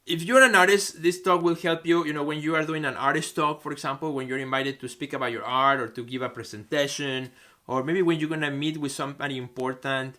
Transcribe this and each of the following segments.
if you're an artist, this talk will help you, when you are doing an artist talk, for example, when you're invited to speak about your art or to give a presentation, or maybe when you're going to meet with somebody important,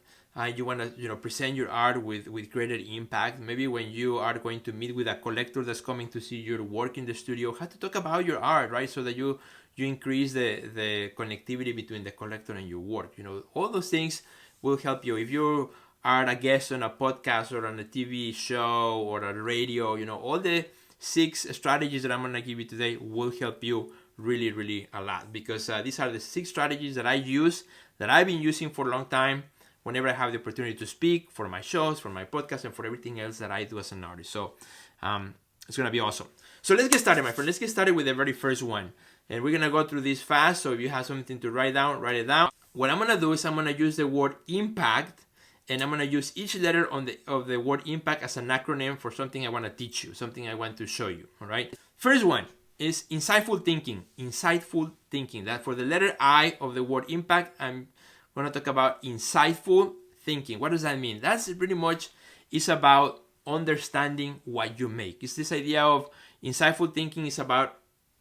you want to, present your art with greater impact. Maybe when you are going to meet with a collector that's coming to see your work in the studio, how to talk about your art, right? So that you increase the connectivity between the collector and your work. All those things will help you. If you are a guest on a podcast or on a TV show or a radio, all the 6 strategies that I'm going to give you today will help you really, really a lot, because these are the 6 strategies that I use, that I've been using for a long time whenever I have the opportunity to speak, for my shows, for my podcast, and for everything else that I do as an artist. So it's going to be awesome. So let's get started, my friend. Let's get started with the very first one. And we're going to go through this fast, so if you have something to write down, write it down. What I'm going to do is I'm going to use the word impact, and I'm going to use each letter of the word impact as an acronym for something I want to teach you, something I want to show you, all right? First one is insightful thinking. Insightful thinking. That for the letter I of the word impact, I'm going to talk about insightful thinking. What does that mean? That's pretty much, it's about understanding what you make. It's this idea of insightful thinking is about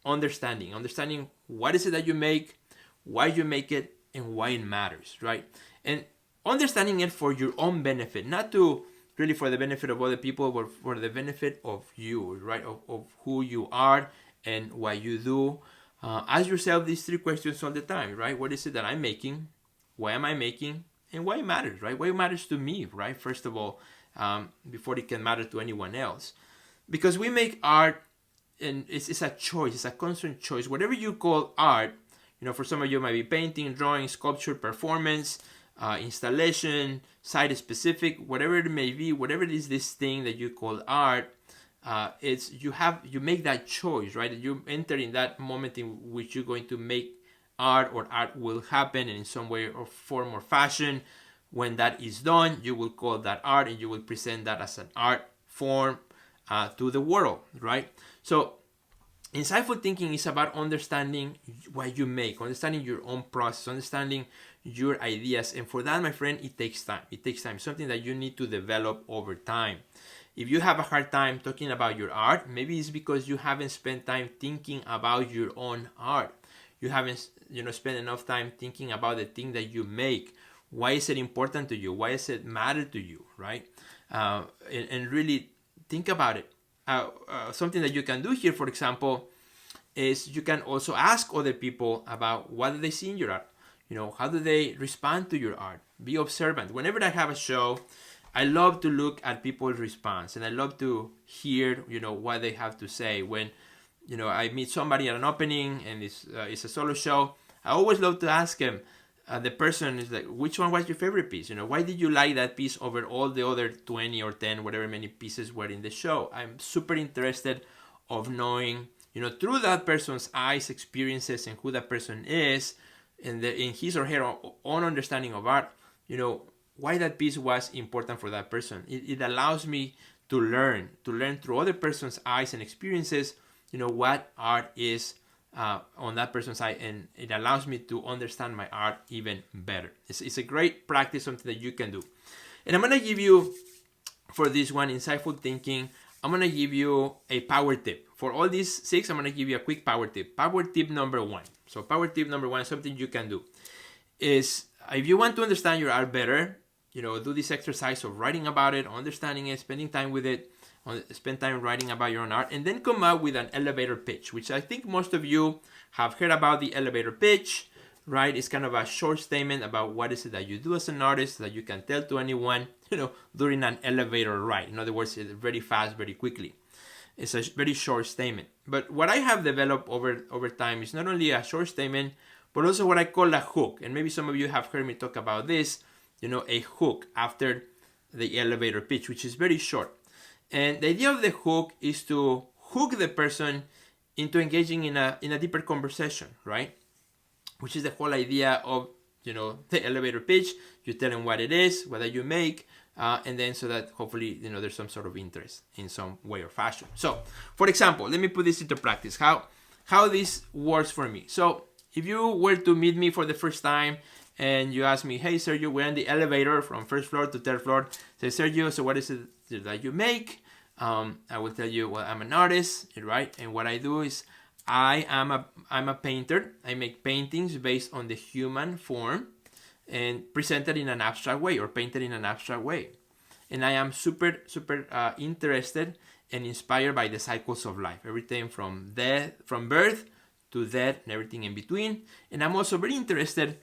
understanding what is it that you make, why you make it, and why it matters, right? And understanding it for your own benefit, not to really for the benefit of other people, but for the benefit of you, right? Of who you are and what you do. Ask yourself these 3 questions all the time, right? What is it that I'm making? Why am I making? And why it matters, right? Why it matters to me, right? First of all, before it can matter to anyone else. Because we make art, and it's a choice, it's a constant choice. Whatever you call art, for some of you it might be painting, drawing, sculpture, performance, installation, site specific, whatever it may be, whatever it is, this thing that you call art, it's you make that choice, right? You enter in that moment in which you're going to make art, or art will happen in some way or form or fashion. When that is done, you will call that art, and you will present that as an art form to the world, right? So insightful thinking is about understanding what you make, understanding your own process, understanding your ideas. And for that, my friend, it takes time. It takes time, something that you need to develop over time. If you have a hard time talking about your art, maybe it's because you haven't spent time thinking about your own art. You haven't, spent enough time thinking about the thing that you make. Why is it important to you? Why does it matter to you, right? And really think about it. Something that you can do here, for example, is you can also ask other people about what do they see in your art. How do they respond to your art? Be observant. Whenever I have a show, I love to look at people's response, and I love to hear, what they have to say. When, I meet somebody at an opening and it's a solo show, I always love to ask them, the person is like, which one was your favorite piece? Why did you like that piece over all the other 20 or 10, whatever many pieces were in the show? I'm super interested of knowing, through that person's eyes, experiences, and who that person is, and in his or her own understanding of art, why that piece was important for that person. It allows me to learn through other person's eyes and experiences, what art is on that person's side, and it allows me to understand my art even better. It's a great practice, something that you can do. And I'm going to give you, for this one, insightful thinking, I'm going to give you a power tip. For all these 6, I'm going to give you a quick power tip. Power tip number 1. So power tip number 1, something you can do, is if you want to understand your art better, do this exercise of writing about it, understanding it, spending time with it, spend time writing about your own art, and then come up with an elevator pitch, which I think most of you have heard about. The elevator pitch, right? It's kind of a short statement about what is it that you do as an artist that you can tell to anyone, during an elevator ride. In other words, it's very fast, very quickly. It's a very short statement. But what I have developed over time is not only a short statement, but also what I call a hook. And maybe some of you have heard me talk about this, a hook after the elevator pitch, which is very short. And the idea of the hook is to hook the person into engaging in a deeper conversation, right? Which is the whole idea of, the elevator pitch. You tell them what it is, what that you make, and then so that hopefully, there's some sort of interest in some way or fashion. So, for example, let me put this into practice. How this works for me. So, if you were to meet me for the first time and you ask me, hey, Sergio, we're in the elevator from first floor to third floor. Say, Sergio, so what is it that you make? I will tell you, well, I'm an artist, right? And what I do is I'm a painter. I make paintings based on the human form and presented in an abstract way or painted in an abstract way. And I am super interested and inspired by the cycles of life, everything from birth to death and everything in between. And I'm also very interested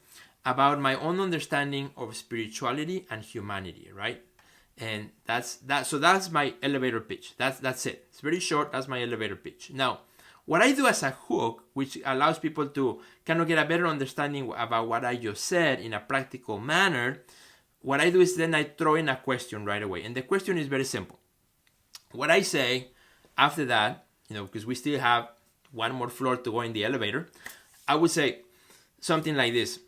about my own understanding of spirituality and humanity, right? And that's my elevator pitch. That's it. It's very short. That's my elevator pitch. Now, what I do as a hook, which allows people to kind of get a better understanding about what I just said in a practical manner, what I do is then I throw in a question right away. And the question is very simple. What I say after that, because we still have one more floor to go in the elevator, I would say something like this.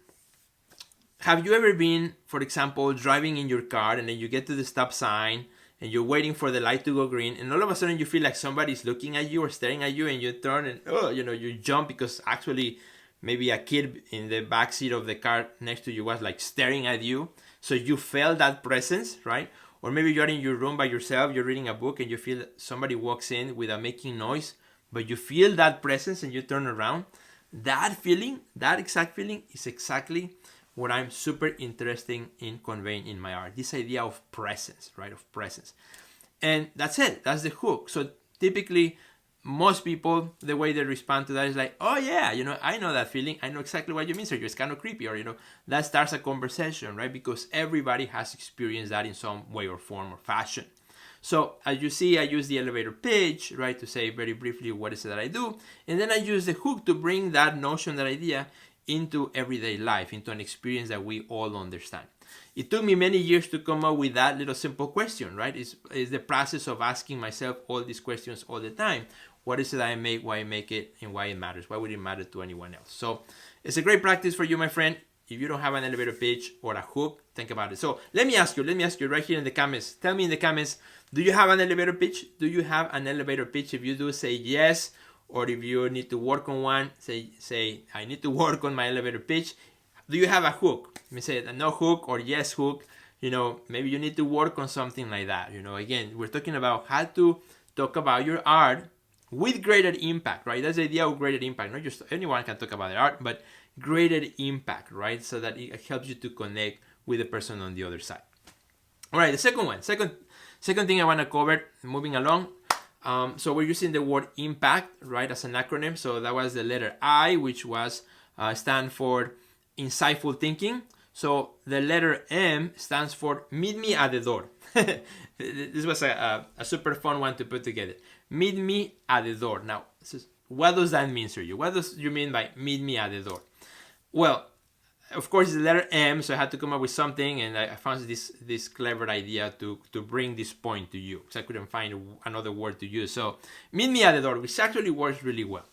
Have you ever been, for example, driving in your car and then you get to the stop sign and you're waiting for the light to go green and all of a sudden you feel like somebody's looking at you or staring at you and you turn and, you jump because actually maybe a kid in the back seat of the car next to you was like staring at you. So you felt that presence, right? Or maybe you're in your room by yourself, you're reading a book and you feel somebody walks in without making noise, but you feel that presence and you turn around. That feeling, that exact feeling is exactly what I'm super interested in conveying in my art. This idea of presence, right? Of presence. And that's it. That's the hook. So typically, most people, the way they respond to that is like, oh yeah, I know that feeling. I know exactly what you mean, Sergio. It's kind of creepy. Or, that starts a conversation, right? Because everybody has experienced that in some way or form or fashion. So as you see, I use the elevator pitch, right, to say very briefly what is it that I do. And then I use the hook to bring that notion, that idea into everyday life, into an experience that we all understand. It took me many years to come up with that little simple question, right? It's the process of asking myself all these questions all the time. What is it I make, why I make it, and why it matters? Why would it matter to anyone else? So it's a great practice for you, my friend. If you don't have an elevator pitch or a hook, think about it. So let me ask you right here in the comments. Tell me in the comments, do you have an elevator pitch? Do you have an elevator pitch? If you do, say yes. Or if you need to work on one, say I need to work on my elevator pitch. Do you have a hook? Let me say a no hook or yes hook. Maybe you need to work on something like that. Again, we're talking about how to talk about your art with greater impact, right? That's the idea of greater impact. Not just anyone can talk about their art, but greater impact, right? So that it helps you to connect with the person on the other side. All right, the second thing I want to cover, moving along. So we're using the word impact, right, as an acronym. So that was the letter I, which was stand for insightful thinking. So the letter M stands for meet me at the door. This was a super fun one to put together. Meet me at the door. Now, what does that mean, Sergio? What does you mean by meet me at the door? Well, of course, it's the letter M, so I had to come up with something, and I found this clever idea to bring this point to you, because I couldn't find another word to use. So, meet me at the door, which actually works really well.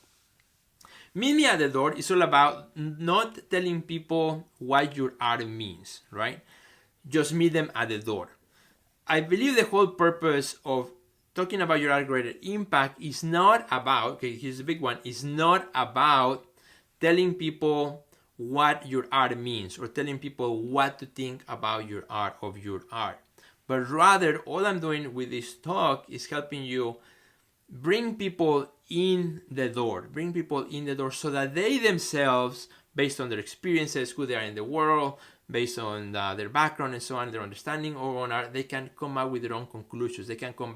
Meet me at the door is all about not telling people what your art means, right? Just meet them at the door. I believe the whole purpose of talking about your art greater impact is not about, okay, here's the big one, is not about telling people what your art means or telling people what to think about your art, but rather all I'm doing with this talk is helping you bring people in the door so that they themselves, based on their experiences, who they are in the world, based on their background and so on, their understanding of on art, they can come out with their own conclusions. They can come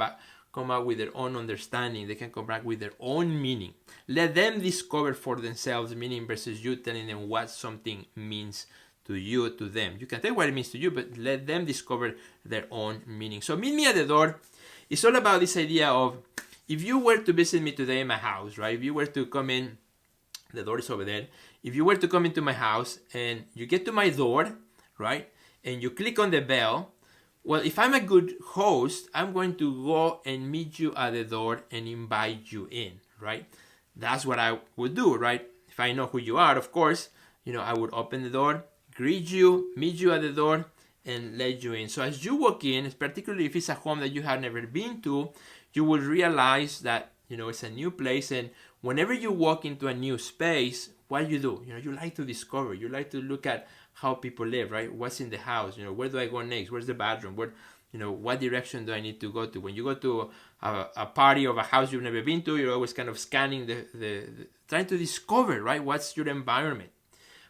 out with their own understanding. They can come back with their own meaning. Let them discover for themselves meaning versus you telling them what something means to you, to them. You can tell what it means to you, but let them discover their own meaning. So meet me at the door. It's all about this idea of, if you were to visit me today in my house, right? If you were to come in, the door is over there. If you were to come into my house and you get to my door, right? And you click on the bell, well, if I'm a good host, I'm going to go and meet you at the door and invite you in, right? That's what I would do, right? If I know who you are, of course, I would open the door, greet you, meet you at the door, and let you in. So as you walk in, particularly if it's a home that you have never been to, you will realize that, it's a new place. And whenever you walk into a new space, what do? You like to discover. You like to look at how people live, right? What's in the house? Where do I go next? Where's the bathroom? what direction do I need to go to? When you go to a party of a house you've never been to, you're always kind of scanning trying to discover, right, what's your environment.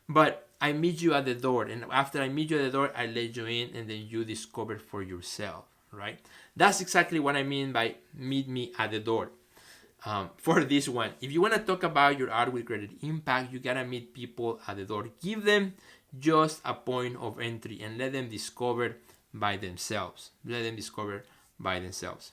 But I meet you at the door, and after I meet you at the door, I let you in, and then you discover for yourself, right? That's exactly what I mean by meet me at the door. For this one, if you want to talk about your art with greater impact, you gotta meet people at the door. Give them just a point of entry and let them discover by themselves. Let them discover by themselves.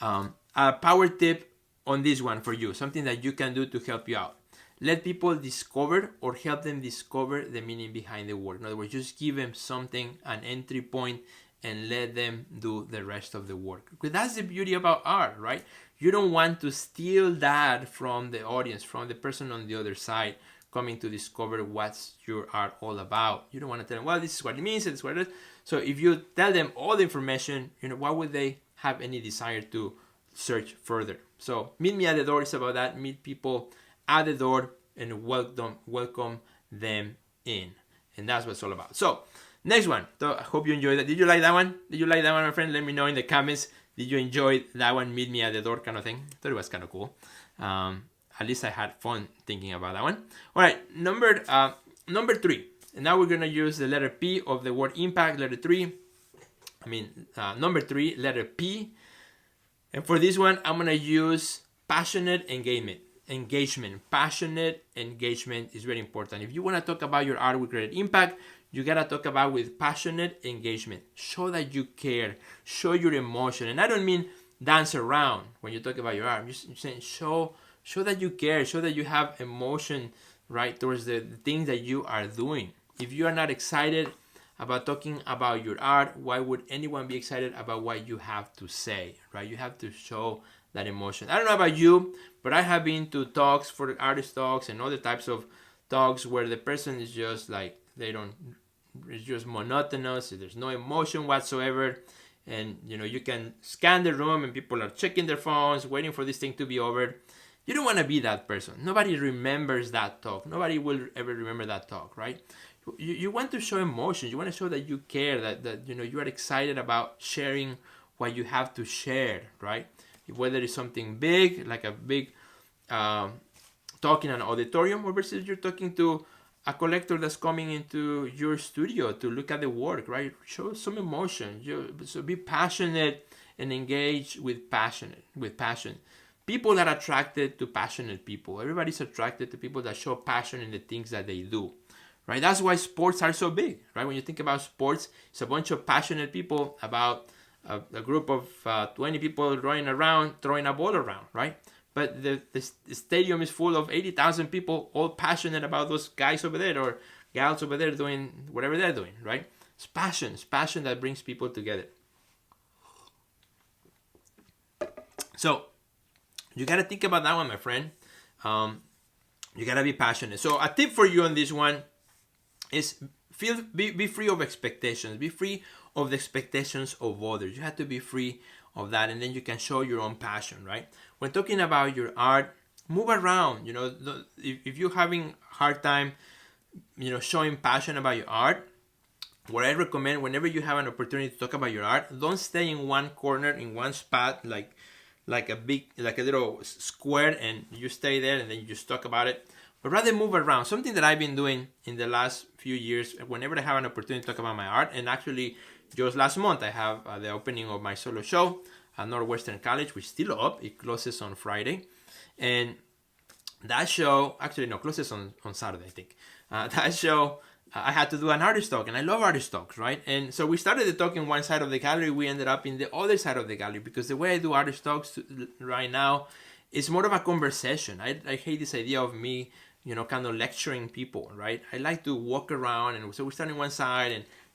A power tip on this one for you, something that you can do to help you out. Let people discover or help them discover the meaning behind the work. In other words, just give them something, an entry point, and let them do the rest of the work. Because that's the beauty about art, right? You don't want to steal that from the audience, from the person on the other side coming to discover what's your art all about. You don't want to tell them, well, this is what it means, this is what it is. So if you tell them all the information, why would they have any desire to search further? So meet me at the door is about that. Meet people at the door and welcome them in. And that's what it's all about. So next one. So I hope you enjoyed that. Did you like that one? Did you like that one, my friend? Let me know in the comments. Did you enjoy that one, meet me at the door kind of thing? I thought it was kind of cool. At least I had fun thinking about that one. All right, number 3. And now we're going to use the letter P of the word impact, number 3, letter P. And for this one, I'm going to use passionate engagement. Passionate engagement is very important. If you want to talk about your art with great impact, you got to talk about with passionate engagement. Show that you care. Show your emotion. And I don't mean dance around when you talk about your art. I'm just saying show that you care. Show that you have emotion, right, towards the things that you are doing. If you are not excited about talking about your art, why would anyone be excited about what you have to say, right? You have to show that emotion. I don't know about you, but I have been to talks, for artist talks and other types of talks where the person is just like, it's just monotonous. There's no emotion whatsoever. And, you can scan the room and people are checking their phones, waiting for this thing to be over. You don't want to be that person. Nobody remembers that talk. Nobody will ever remember that talk, right? You want to show emotion. You want to show that you care, that you are excited about sharing what you have to share, right? Whether it's something big, like a big talk in an auditorium, or versus you're talking to a collector that's coming into your studio to look at the work, right? Show some emotion. So be passionate and engage with passion. People are attracted to passionate people. Everybody's attracted to people that show passion in the things that they do, right? That's why sports are so big, right? When you think about sports, it's a bunch of passionate people about a group of 20 people running around, throwing a ball around, right? But the stadium is full of 80,000 people, all passionate about those guys over there or gals over there doing whatever they're doing, right? It's passion that brings people together. So you got to think about that one, my friend. You got to be passionate. So a tip for you on this one is be free of expectations. Be free of the expectations of others. You have to be free of that, and then you can show your own passion, right? When talking about your art, move around. If you're having a hard time, showing passion about your art, what I recommend, whenever you have an opportunity to talk about your art, don't stay in one corner, in one spot, like a little square, and you stay there and then you just talk about it. But rather move around. Something that I've been doing in the last few years, whenever I have an opportunity to talk about my art, and actually just last month I have the opening of my solo show at Northwestern College, which is still up. It closes on Friday. And that show, actually no, closes on Saturday, I think. That show, I had to do an artist talk, and I love artist talks, right? And so we started the talk in one side of the gallery. We ended up in the other side of the gallery, because the way I do artist talks right now is more of a conversation. I hate this idea of me, kind of lecturing people, right? I like to walk around, and so we start on one side,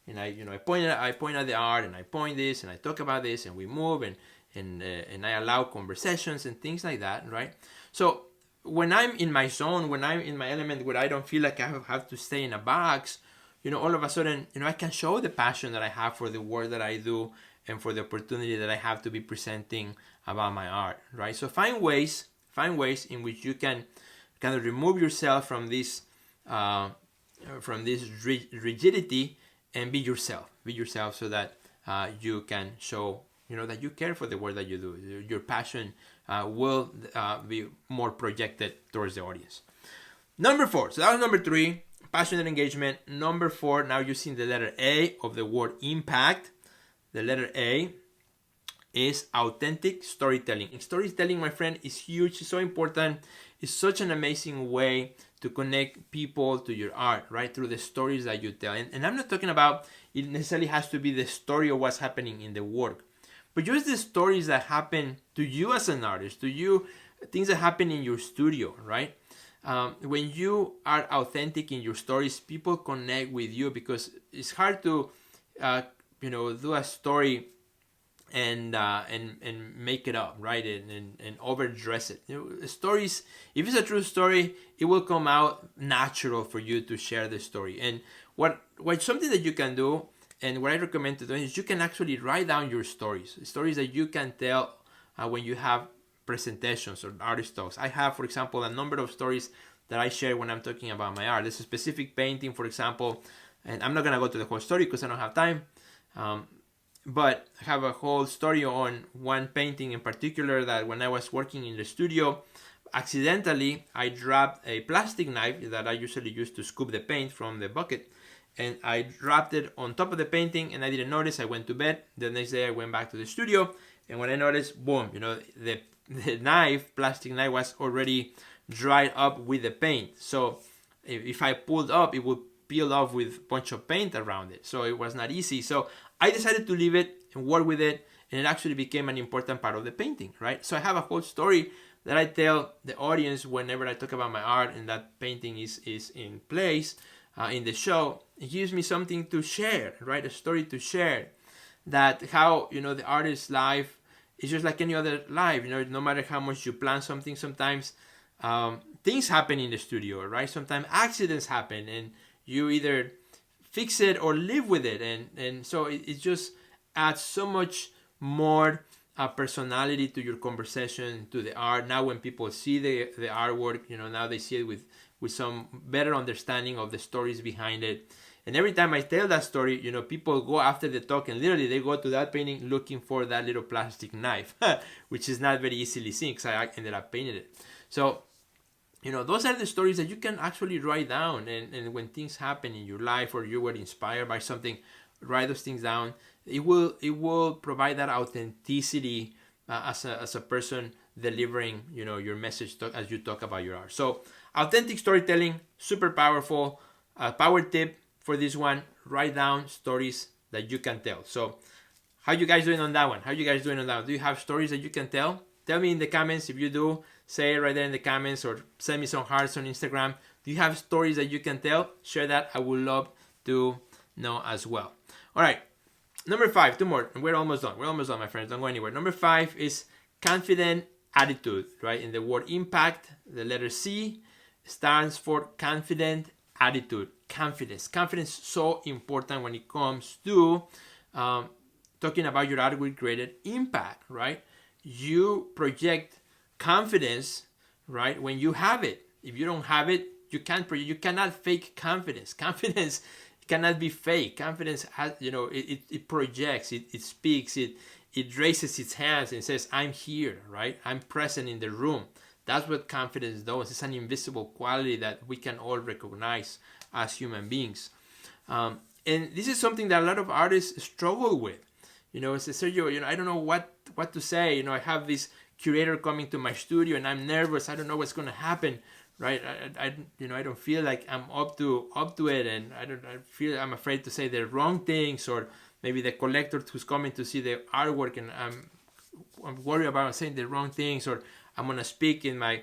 and I point at the art, and I point this, and I talk about this, and we move, and I allow conversations and things like that, right? So when I'm in my zone, when I'm in my element, where I don't feel like I have to stay in a box, all of a sudden, I can show the passion that I have for the work that I do and for the opportunity that I have to be presenting about my art, right? So find ways in which you can kind of remove yourself from this rigidity and be yourself so that you can show, that you care for the work that you do. Your passion will be more projected towards the audience. Number 4, so that was number 3, passionate engagement. Number 4, now using the letter A of the word impact. The letter A is authentic storytelling. Storytelling, my friend, is huge. It's so important. It's such an amazing way to connect people to your art, right? Through the stories that you tell. And I'm not talking about it necessarily has to be the story of what's happening in the work, but just the stories that happen to you as an artist, to you, things that happen in your studio, right? When you are authentic in your stories, people connect with you, because it's hard to, do a story and make it up, right? And overdress it. Stories, if it's a true story, it will come out natural for you to share the story. And what something that you can do, and what I recommend to do, is you can actually write down your stories that you can tell when you have presentations or artist talks. I have, for example, a number of stories that I share when I'm talking about my art. There's a specific painting, for example, and I'm not gonna go to the whole story because I don't have time. But I have a whole story on one painting in particular, that when I was working in the studio, accidentally I dropped a plastic knife that I usually use to scoop the paint from the bucket, and I dropped it on top of the painting, and I didn't notice. I went to bed. The next day I went back to the studio, and when I noticed, boom, the plastic knife was already dried up with the paint. So if I pulled up, it would peel off with a bunch of paint around it. So it was not easy. So I decided to leave it and work with it, and it actually became an important part of the painting, right? So I have a whole story that I tell the audience whenever I talk about my art, and that painting is in place in the show. It gives me something to share, right? A story to share, that how, the artist's life is just like any other life. No matter how much you plan something, sometimes things happen in the studio, right? Sometimes accidents happen, and you either fix it or live with it, and so it just adds so much more personality to your conversation, to the art. Now when people see the artwork, now they see it with some better understanding of the stories behind it. And every time I tell that story, people go after the talk, and literally they go to that painting looking for that little plastic knife, which is not very easily seen because I ended up painting it. So those are the stories that you can actually write down, and when things happen in your life, or you were inspired by something, write those things down. It will provide that authenticity as a person delivering your message as you talk about your art. So authentic storytelling, super powerful. Power tip for this one: write down stories that you can tell. So how you guys doing on that one? Do you have stories that you can tell? Tell me in the comments if you do. Say it right there in the comments, or send me some hearts on Instagram. Do you have stories that you can tell? Share that. I would love to know as well. All right. Number 5, 2 more. And we're almost done, my friends. Don't go anywhere. Number 5 is confident attitude, right? In the word impact, the letter C stands for confident attitude. Confidence. Confidence is so important when it comes to talking about your art with greater impact, right? You project confidence, right, when you have it. If you don't have it, you can't project. You cannot fake confidence. Confidence cannot be fake. Confidence has, it projects, it speaks, it raises its hands and says, I'm here, right? I'm present in the room. That's what confidence does. It's an invisible quality that we can all recognize as human beings. And this is something that a lot of artists struggle with. It's Sergio, I don't know what to say. I have this curator coming to my studio, and I'm nervous. I don't know what's going to happen, right? I don't feel like I'm up to it, and I'm afraid to say the wrong things, or maybe the collector who's coming to see the artwork, and I'm worried about saying the wrong things, or I'm going to speak in my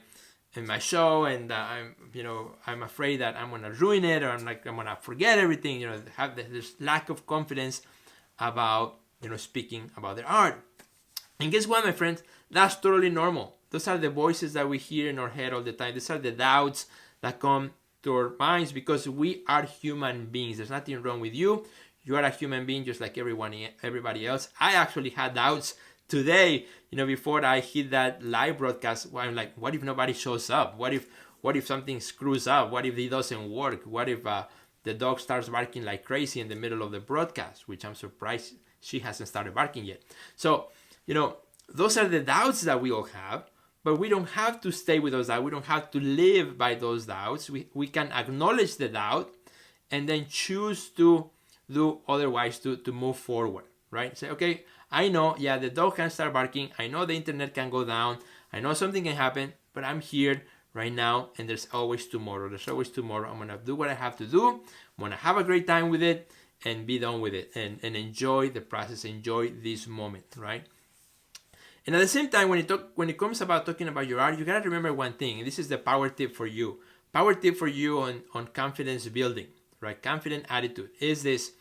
show, and I'm afraid that I'm going to ruin it, or I'm going to forget everything. Have this lack of confidence about speaking about their art. And guess what, my friends? That's totally normal. Those are the voices that we hear in our head all the time. These are the doubts that come to our minds, because we are human beings. There's nothing wrong with you. You are a human being just like everybody else. I actually had doubts today, before I hit that live broadcast, where I'm like, what if nobody shows up? What if something screws up? What if it doesn't work? What if the dog starts barking like crazy in the middle of the broadcast, which I'm surprised she hasn't started barking yet. So, those are the doubts that we all have, but we don't have to stay with those doubts. We don't have to live by those doubts. We can acknowledge the doubt and then choose to do otherwise, to move forward, right? Say, okay, I know, yeah, the dog can start barking. I know the internet can go down. I know something can happen, but I'm here right now, and there's always tomorrow. There's always tomorrow. I'm going to do what I have to do. I'm going to have a great time with it and be done with it, and enjoy the process, enjoy this moment, right? And at the same time, when it comes about talking about your art, you got to remember one thing, and this is the power tip for you. Power tip for you on confidence building, right? Confident attitude is this: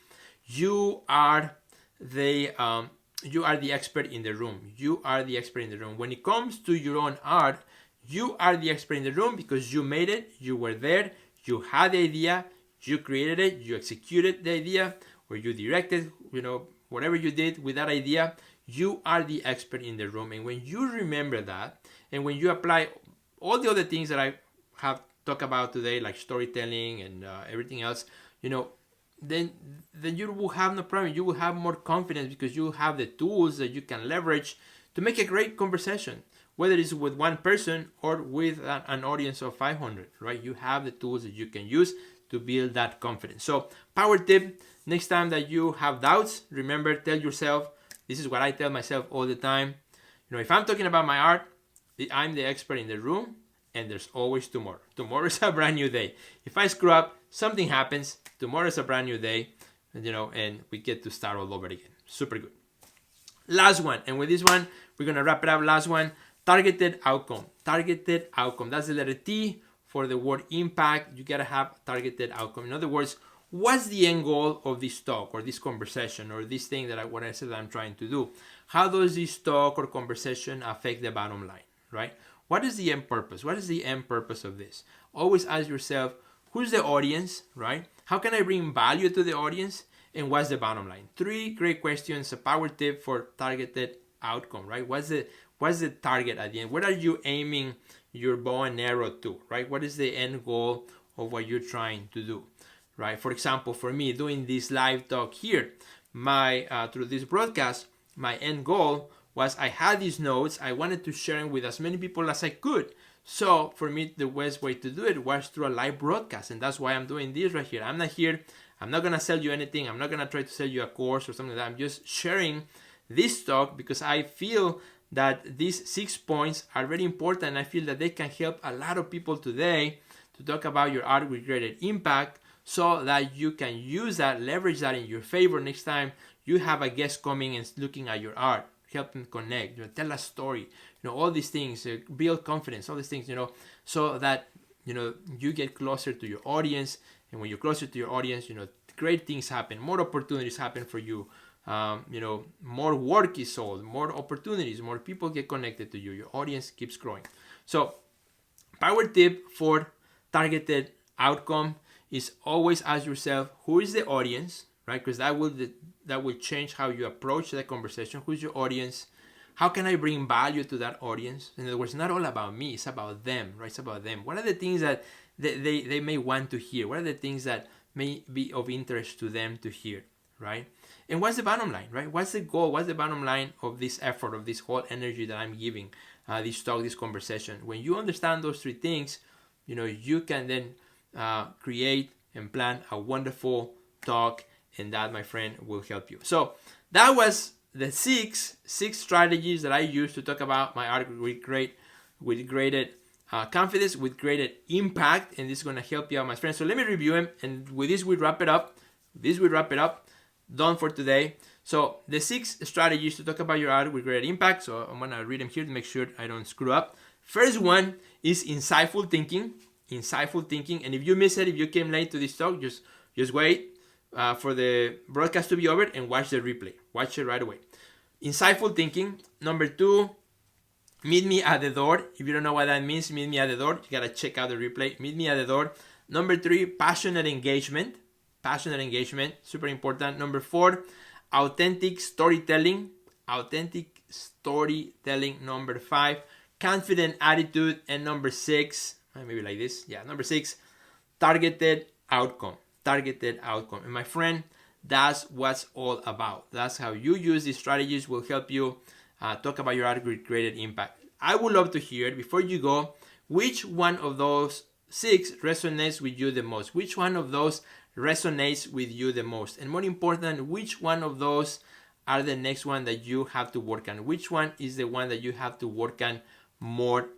you are the expert in the room. You are the expert in the room. When it comes to your own art, you are the expert in the room because you made it, you were there, you had the idea, you created it, you executed the idea, or you directed, whatever you did with that idea, you are the expert in the room. And when you remember that, and when you apply all the other things that I have talked about today, like storytelling and everything else, then you will have no problem. You will have more confidence because you have the tools that you can leverage to make a great conversation, whether it's with one person or with an audience of 500, right? You have the tools that you can use to build that confidence. So, power tip, next time that you have doubts, remember, tell yourself, this is what I tell myself all the time. If I'm talking about my art, I'm the expert in the room, and there's always tomorrow. Tomorrow is a brand new day. If I screw up, something happens. Tomorrow is a brand new day, and we get to start all over again. Super good. Last one, and with this one, we're gonna wrap it up. Last one, targeted outcome. Targeted outcome. That's the letter T for the word impact. You gotta have targeted outcome. In other words, what's the end goal of this talk or this conversation or this thing what I said I'm trying to do? How does this talk or conversation affect the bottom line, right? What is the end purpose? What is the end purpose of this? Always ask yourself, who's the audience, right? How can I bring value to the audience? And what's the bottom line? 3 great questions, a power tip for targeted outcome, right? What's the target at the end? What are you aiming your bow and arrow to, right? What is the end goal of what you're trying to do, right? For example, for me, doing this live talk here, through this broadcast, my end goal was I had these notes. I wanted to share them with as many people as I could. So for me, the best way to do it was through a live broadcast. And that's why I'm doing this right here. I'm not here. I'm not going to sell you anything. I'm not going to try to sell you a course or something like that. I'm just sharing this talk because I feel that these 6 points are very important. I feel that they can help a lot of people today to talk about your art with greater impact, so that you can use that, leverage that in your favor next time you have a guest coming and looking at your art. Help them connect, tell a story, all these things, build confidence, all these things, so that, you get closer to your audience. And when you're closer to your audience, great things happen, more opportunities happen for you. More work is sold, more opportunities, more people get connected to you. Your audience keeps growing. So, power tip for targeted outcome is always ask yourself, who is the audience, right? Because that will change how you approach the conversation. Who's your audience? How can I bring value to that audience? In other words, not all about me, it's about them, right? It's about them. What are the things that they may want to hear? What are the things that may be of interest to them to hear, right? And what's the bottom line, right? What's the goal? What's the bottom line of this effort, of this whole energy that I'm giving, this talk, this conversation? When you understand those 3 things, you can then create and plan a wonderful talk, and that, my friend, will help you. So that was the six strategies that I use to talk about my art with greater confidence, with greater impact, and this is going to help you out, my friends. So let me review them, and with this we wrap it up. Done for today. So the 6 strategies to talk about your art with greater impact. So I'm going to read them here to make sure I don't screw up. First one is insightful thinking. And if you miss it, if you came late to this talk, just wait for the broadcast to be over and watch the replay. Watch it right away. Insightful thinking. Number 2, meet me at the door. If you don't know what that means, meet me at the door. You got to check out the replay. Meet me at the door. Number 3, passionate engagement. Super important. Number 4, authentic storytelling. Number 5, confident attitude. And number 6, maybe like this. Yeah, number 6, targeted outcome. And my friend, That's what's all about. That's how you use these strategies will help you talk about your art with greater impact. I would love to hear, before you go, which one of those 6 resonates with you the most? Which one of those resonates with you the most? And more important, which one of those are the next one that you have to work on? Which one is the one that you have to work on more,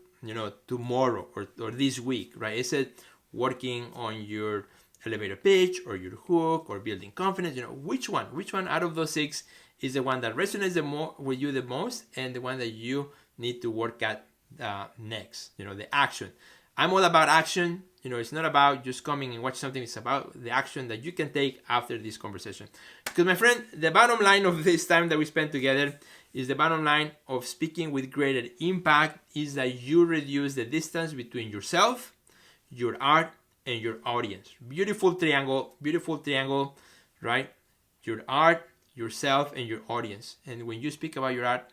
tomorrow or this week, right? Is it working on your elevator pitch or your hook or building confidence? Which one out of those 6 is the one that resonates with you the most, and the one that you need to work at next? The action. I'm all about action. It's not about just coming and watch something. It's about the action that you can take after this conversation. Because, my friend, the bottom line of this time that we spent together is the bottom line of speaking with greater impact is that you reduce the distance between yourself, your art, and your audience. Beautiful triangle, right? Your art, yourself, and your audience. And when you speak about your art,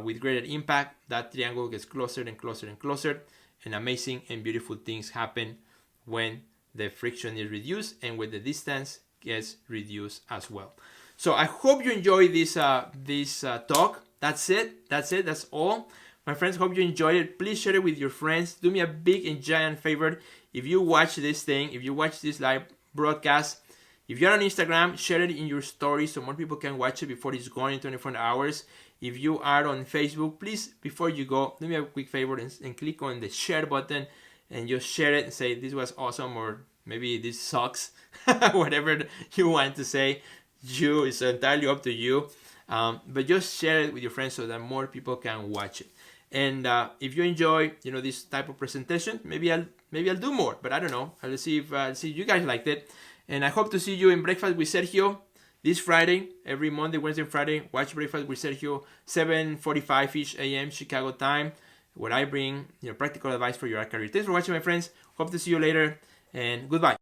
with greater impact, that triangle gets closer and closer and closer, and amazing and beautiful things happen when the friction is reduced and when the distance gets reduced as well. So I hope you enjoyed this talk. That's it. That's all. My friends, hope you enjoyed it. Please share it with your friends. Do me a big and giant favor. If you watch this live broadcast, if you're on Instagram, share it in your stories so more people can watch it before it's gone in 24 hours. If you are on Facebook, please, before you go, do me a quick favor and click on the share button and just share it and say this was awesome, or maybe this sucks. Whatever you want to say, it's entirely up to you. But just share it with your friends so that more people can watch it. And if you enjoy, this type of presentation, maybe I'll do more. But I don't know. I'll see if you guys liked it. And I hope to see you in Breakfast with Sergio this Friday. Every Monday, Wednesday, and Friday, watch Breakfast with Sergio, 7:45-ish a.m. Chicago time, where I bring practical advice for your art career. Thanks for watching, my friends. Hope to see you later, and goodbye.